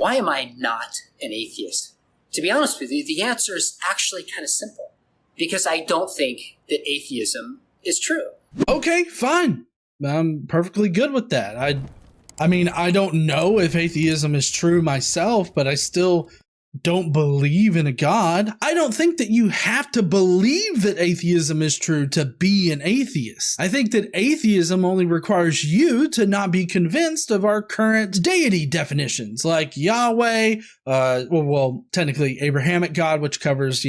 Why am I not an atheist? To be honest with you, the answer is actually kind of simple. Because I don't think that atheism is true. Okay, fine. I'm perfectly good with that. I mean, I don't know if atheism is true myself, but I still don't believe in a God. I don't think that you have to believe that atheism is true to be an atheist. I think that atheism only requires you to not be convinced of our current deity definitions, like Yahweh, technically Abrahamic God, which covers,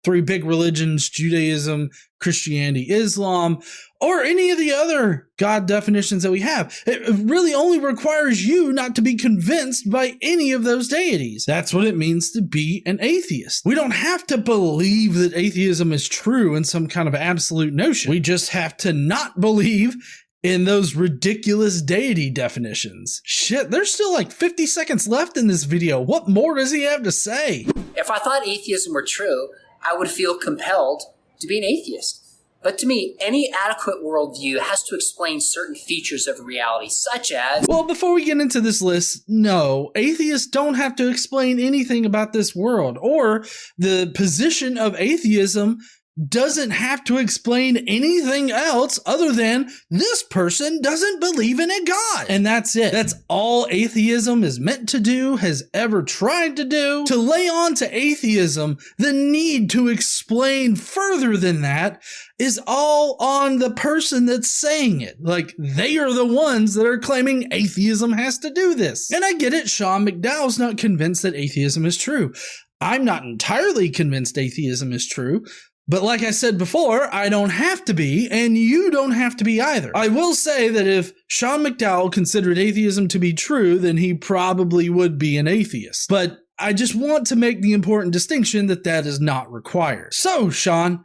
3 big religions, Judaism, Christianity, Islam, or any of the other God definitions that we have. It really only requires you not to be convinced by any of those deities. That's what it means to be an atheist. We don't have to believe that atheism is true in some kind of absolute notion. We just have to not believe in those ridiculous deity definitions. Shit, there's still like 50 seconds left in this video. What more does he have to say? If I thought atheism were true, I would feel compelled to be an atheist. But to me, any adequate worldview has to explain certain features of reality, such as... Well, before we get into this list, no, atheists don't have to explain anything about this world, or the position of atheism doesn't have to explain anything else other than this person doesn't believe in a God. And that's it. That's all atheism is meant to do, has ever tried to do. To lay on to atheism the need to explain further than that is all on the person that's saying it. Like, they are the ones that are claiming atheism has to do this. And I get it, Sean McDowell's not convinced that atheism is true. I'm not entirely convinced atheism is true. But like I said before, I don't have to be, and you don't have to be either. I will say that if Sean McDowell considered atheism to be true, then he probably would be an atheist. But I just want to make the important distinction that that is not required. So, Sean,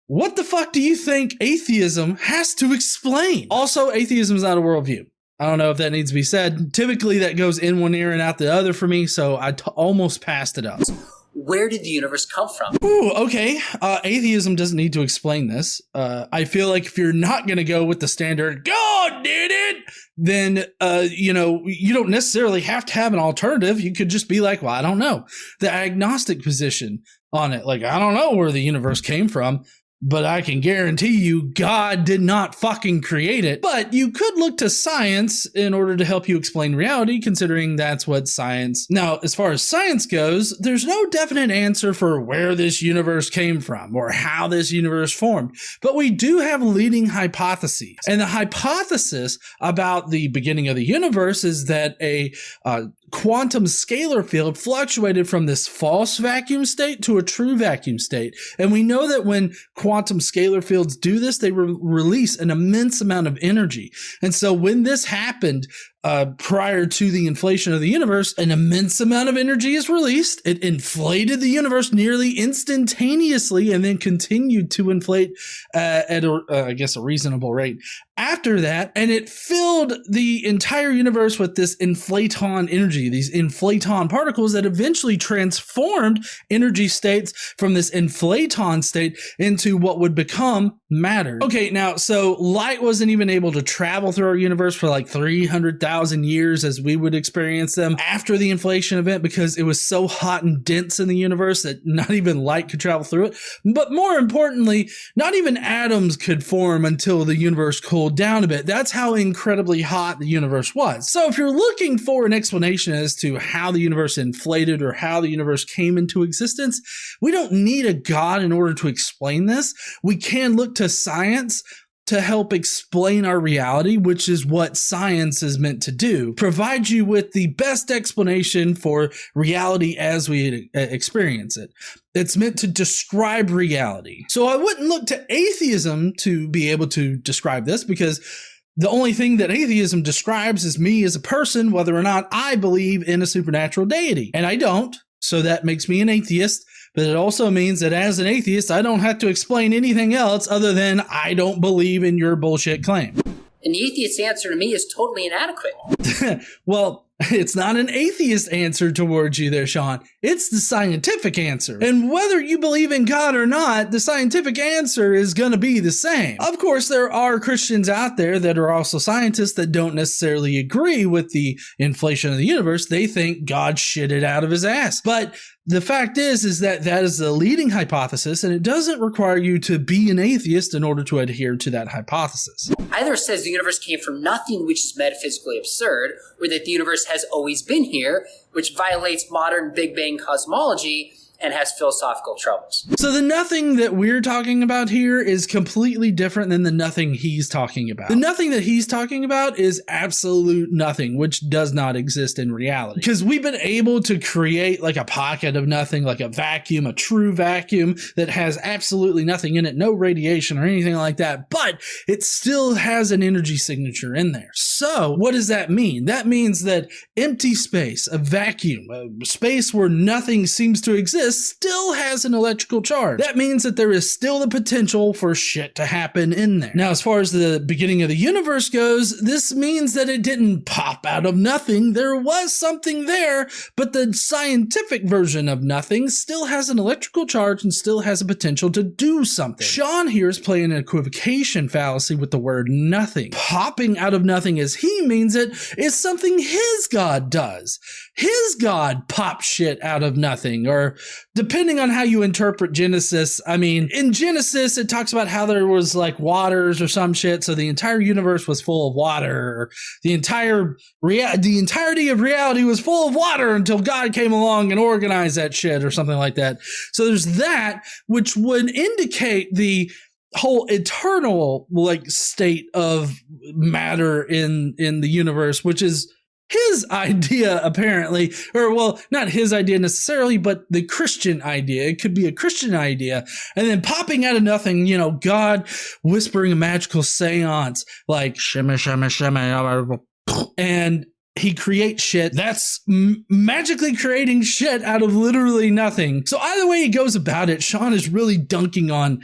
what the fuck do you think atheism has to explain? Also, atheism is not a worldview. I don't know if that needs to be said. Typically, that goes in one ear and out the other for me, so I almost passed it up. Where did the universe come from? Ooh, okay. Atheism doesn't need to explain this. I feel like if you're not going to go with the standard, God did it, then, you don't necessarily have to have an alternative. You could just be like, well, I don't know. The agnostic position on it. Like, I don't know where the universe came from, but I can guarantee you God did not fucking create it. But you could look to science in order to help you explain reality, considering that's what science... Now, as far as science goes, there's no definite answer for where this universe came from or how this universe formed. But we do have leading hypotheses. And the hypothesis about the beginning of the universe is that a quantum scalar field fluctuated from this false vacuum state to a true vacuum state. And we know that when quantum scalar fields do this, they release an immense amount of energy. And so when this happened, prior to the inflation of the universe, an immense amount of energy is released. It inflated the universe nearly instantaneously and then continued to inflate at a reasonable rate after that. And it filled the entire universe with this inflaton energy, these inflaton particles that eventually transformed energy states from this inflaton state into what would become matter. Okay, now, so light wasn't even able to travel through our universe for like 300,000 years as we would experience them after the inflation event because it was so hot and dense in the universe that not even light could travel through it. But more importantly, not even atoms could form until the universe cooled down a bit. That's how incredibly hot the universe was. So if you're looking for an explanation as to how the universe inflated or how the universe came into existence, we don't need a God in order to explain this. We can look to science to help explain our reality, which is what science is meant to do. Provide you with the best explanation for reality as we experience it. It's meant to describe reality. So I wouldn't look to atheism to be able to describe this because the only thing that atheism describes is me as a person, whether or not I believe in a supernatural deity. And I don't, so that makes me an atheist. But it also means that as an atheist, I don't have to explain anything else other than I don't believe in your bullshit claim. And the atheist's answer to me is totally inadequate. Well, It's not an atheist answer towards you there, Sean. It's the scientific answer. And whether you believe in God or not, the scientific answer is going to be the same. Of course, there are Christians out there that are also scientists that don't necessarily agree with the inflation of the universe. They think God shit it out of his ass. But the fact is that is the leading hypothesis, and it doesn't require you to be an atheist in order to adhere to that hypothesis. Either says the universe came from nothing, which is metaphysically absurd, or that the universe has always been here, which violates modern Big Bang cosmology and has philosophical troubles. So the nothing that we're talking about here is completely different than the nothing he's talking about. The nothing that he's talking about is absolute nothing, which does not exist in reality. Because we've been able to create like a pocket of nothing, like a vacuum, a true vacuum that has absolutely nothing in it, no radiation or anything like that, but it still has an energy signature in there. So what does that mean? That means that empty space, a vacuum, a space where nothing seems to exist, still has an electrical charge. That means that there is still the potential for shit to happen in there. Now, as far as the beginning of the universe goes, this means that it didn't pop out of nothing. There was something there, but the scientific version of nothing still has an electrical charge and still has a potential to do something. Sean here is playing an equivocation fallacy with the word nothing. Popping out of nothing as he means it is something his God does. His God pops shit out of nothing, or depending on how you interpret Genesis. I mean, in Genesis, it talks about how there was like waters or some shit, so the entire universe was full of water, or the entirety of reality was full of water until God came along and organized that shit or something like that. So there's that, which would indicate the whole eternal like state of matter in the universe, which is his idea, apparently, or well, not his idea necessarily, but the Christian idea. It could be a Christian idea. And then popping out of nothing, you know, God whispering a magical seance like shimmy, shimmy, shimmy, and he creates shit that's magically creating shit out of literally nothing. So either way he goes about it, Sean is really dunking on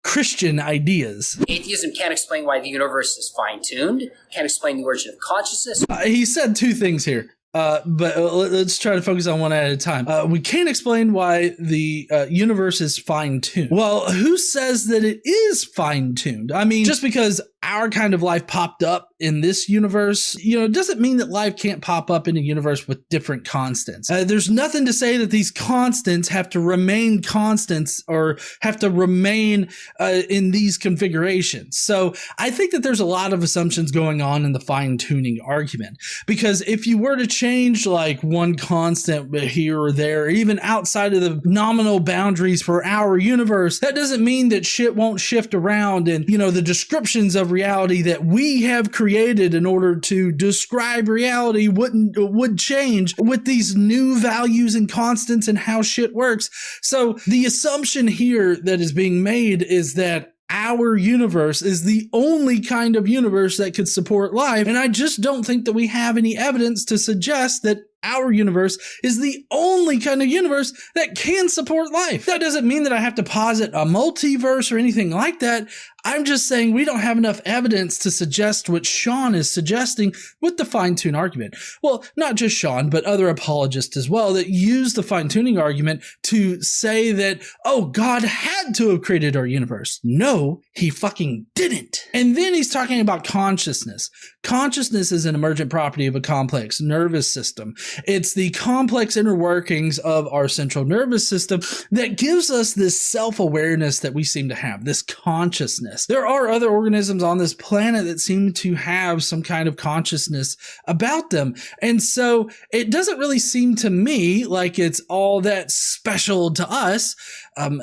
Christian ideas. Atheism can't explain why the universe is fine-tuned, can't explain the origin of consciousness. He said two things here. But let's try to focus on one at a time. We can't explain why the universe is fine-tuned. Well, who says that it is fine-tuned? I mean, just because our kind of life popped up in this universe, you know, doesn't mean that life can't pop up in a universe with different constants. There's nothing to say that these constants have to remain constants or have to remain in these configurations. So I think that there's a lot of assumptions going on in the fine-tuning argument, because if you were to change like one constant here or there, even outside of the nominal boundaries for our universe, that doesn't mean that shit won't shift around, and, you know, the descriptions of reality that we have created in order to describe reality would change with these new values and constants and how shit works. So the assumption here that is being made is that our universe is the only kind of universe that could support life, and I just don't think that we have any evidence to suggest that our universe is the only kind of universe that can support life. That doesn't mean that I have to posit a multiverse or anything like that. I'm just saying we don't have enough evidence to suggest what Sean is suggesting with the fine-tune argument. Well, not just Sean, but other apologists as well that use the fine-tuning argument to say that, oh, God had to have created our universe. No, he fucking didn't. And then he's talking about consciousness. Consciousness is an emergent property of a complex nervous system. It's the complex inner workings of our central nervous system that gives us this self-awareness that we seem to have, this consciousness. There are other organisms on this planet that seem to have some kind of consciousness about them. And so it doesn't really seem to me like it's all that special to us.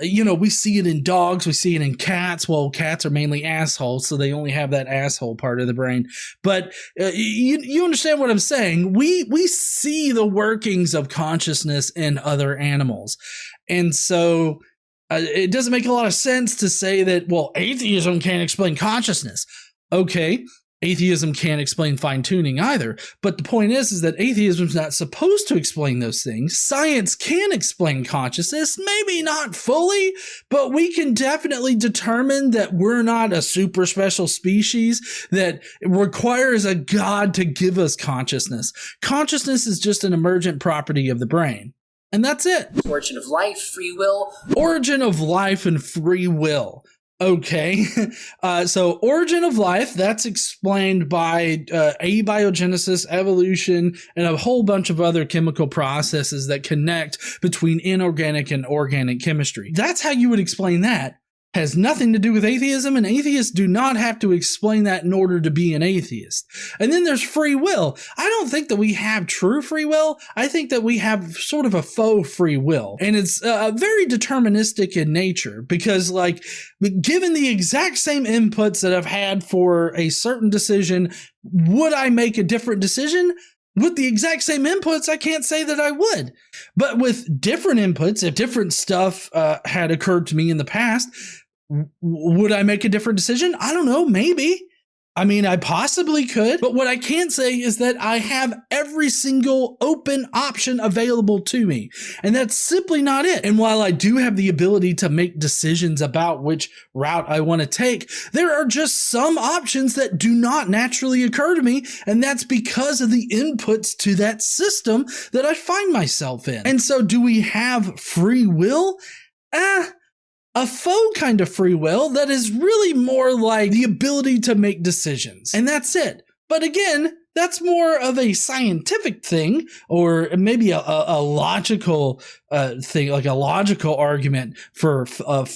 You know, we see it in dogs, we see it in cats. Well, cats are mainly assholes, so they only have that asshole part of the brain. But you understand what I'm saying? We see the workings of consciousness in other animals. And so it doesn't make a lot of sense to say that, well, atheism can't explain consciousness. Okay, Atheism can't explain fine-tuning either. But the point is that atheism is not supposed to explain those things. Science can explain consciousness, maybe not fully, but we can definitely determine that we're not a super special species that requires a god to give us consciousness. Consciousness is just an emergent property of the brain. And that's it. Origin of life, free will. Origin of life and free will. Okay, so origin of life, that's explained by abiogenesis, evolution, and a whole bunch of other chemical processes that connect between inorganic and organic chemistry. That's how you would explain that. Has nothing to do with atheism, and atheists do not have to explain that in order to be an atheist. And then there's free will. I don't think that we have true free will. I think that we have sort of a faux free will. And it's very deterministic in nature because, like, given the exact same inputs that I've had for a certain decision, would I make a different decision? With the exact same inputs, I can't say that I would. But with different inputs, if different stuff had occurred to me in the past, would I make a different decision? I don't know, maybe. I mean, I possibly could. But what I can say is that I have every single open option available to me. And that's simply not it. And while I do have the ability to make decisions about which route I want to take, there are just some options that do not naturally occur to me. And that's because of the inputs to that system that I find myself in. And so do we have free will? A faux kind of free will that is really more like the ability to make decisions. And that's it. But again, that's more of a scientific thing, or maybe a logical thing, like a logical argument for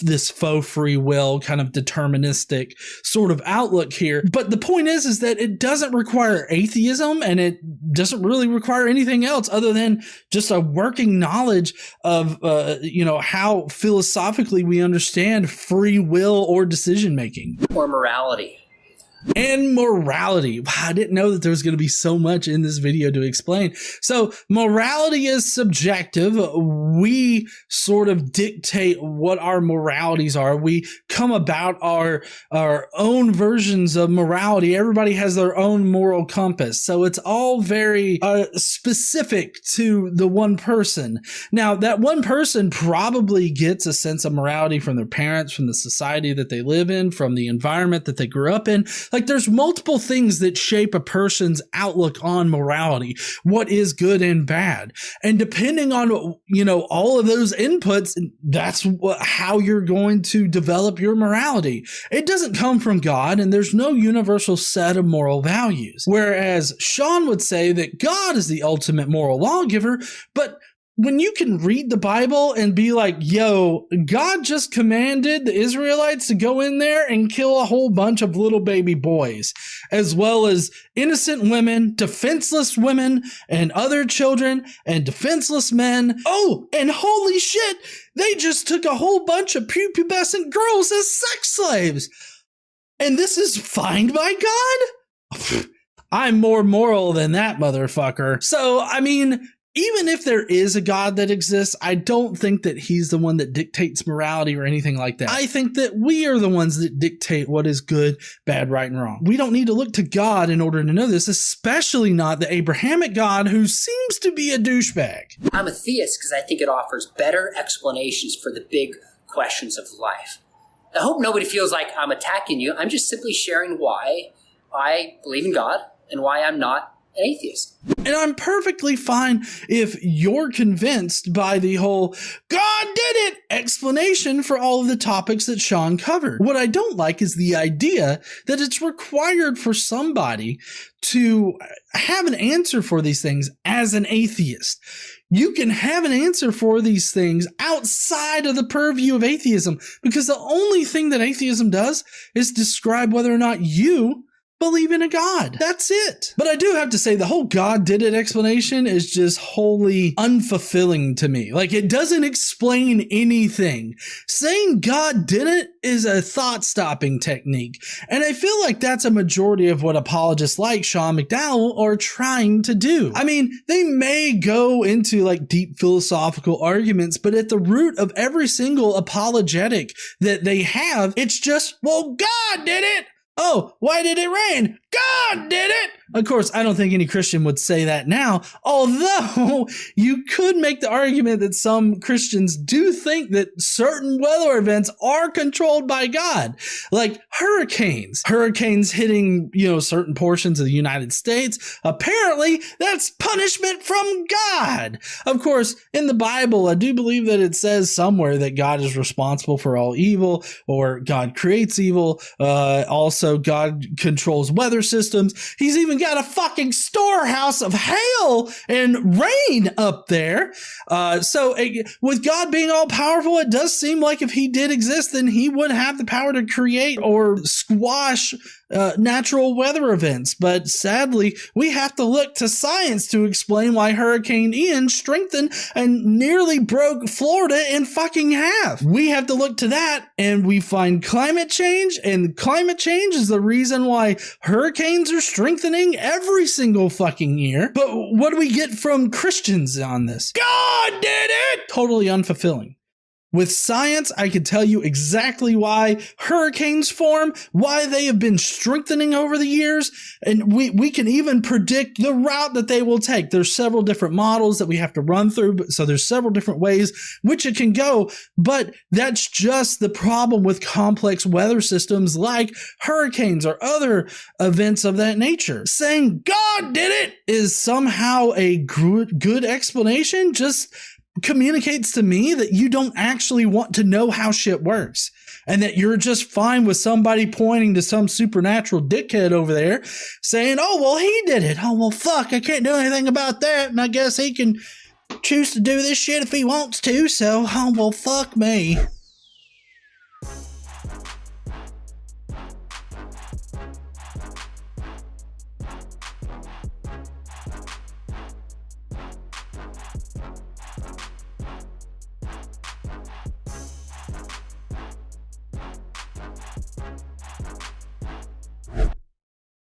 this faux free will kind of deterministic sort of outlook here. But the point is that it doesn't require atheism, and it doesn't really require anything else other than just a working knowledge of, how philosophically we understand free will or decision making. Or morality. And morality. I didn't know that there was going to be so much in this video to explain. So morality is subjective. We sort of dictate what our moralities are. We come about our own versions of morality. Everybody has their own moral compass. So it's all very specific to the one person. Now, that one person probably gets a sense of morality from their parents, from the society that they live in, from the environment that they grew up in. Like, there's multiple things that shape a person's outlook on morality, what is good and bad. And depending on, all of those inputs, that's how you're going to develop your morality. It doesn't come from God, and there's no universal set of moral values. Whereas Sean would say that God is the ultimate moral lawgiver, but when you can read the Bible and be like, yo, God just commanded the Israelites to go in there and kill a whole bunch of little baby boys, as well as innocent women, defenseless women, and other children, and defenseless men. Oh, and holy shit, they just took a whole bunch of prepubescent girls as sex slaves. And this is fine by God? I'm more moral than that motherfucker. So, I mean, even if there is a God that exists, I don't think that he's the one that dictates morality or anything like that. I think that we are the ones that dictate what is good, bad, right, and wrong. We don't need to look to God in order to know this, especially not the Abrahamic God, who seems to be a douchebag. I'm a theist because I think it offers better explanations for the big questions of life. I hope nobody feels like I'm attacking you. I'm just simply sharing why I believe in God and why I'm not an atheist. And I'm perfectly fine if you're convinced by the whole God did it explanation for all of the topics that Sean covered. What I don't like is the idea that it's required for somebody to have an answer for these things as an atheist. You can have an answer for these things outside of the purview of atheism, because the only thing that atheism does is describe whether or not you believe in a God. That's it. But I do have to say, the whole God did it explanation is just wholly unfulfilling to me. Like, it doesn't explain anything. Saying God did it is a thought-stopping technique. And I feel like that's a majority of what apologists like Sean McDowell are trying to do. I mean, they may go into like deep philosophical arguments, but at the root of every single apologetic that they have, it's just, well, God did it. oh, why did it rain? God did it! Of course, I don't think any Christian would say that now, although you could make the argument that some Christians do think that certain weather events are controlled by God, like hurricanes. Hurricanes hitting, certain portions of the United States. Apparently, that's punishment from God. Of course, in the Bible, I do believe that it says somewhere that God is responsible for all evil, or God creates evil. Also, God controls weather systems. He's even got a fucking storehouse of hail and rain up there. So with God being all powerful, it does seem like if he did exist, then he would have the power to create or squash natural weather events. But sadly, we have to look to science to explain why Hurricane Ian strengthened and nearly broke Florida in fucking half. We have to look to that, and we find climate change, and climate change is the reason why hurricanes are strengthening every single fucking year. But what do we get from Christians on this? God did it! Totally unfulfilling. With science, I can tell you exactly why hurricanes form, why they have been strengthening over the years, and we can even predict the route that they will take. There's several different models that we have to run through, so there's several different ways which it can go, but that's just the problem with complex weather systems like hurricanes or other events of that nature. Saying God did it is somehow a good explanation just communicates to me that you don't actually want to know how shit works, and that you're just fine with somebody pointing to some supernatural dickhead over there saying, oh, well, he did it. Oh, well, fuck, I can't do anything about that, and I guess he can choose to do this shit if he wants to, so, oh, well, fuck me.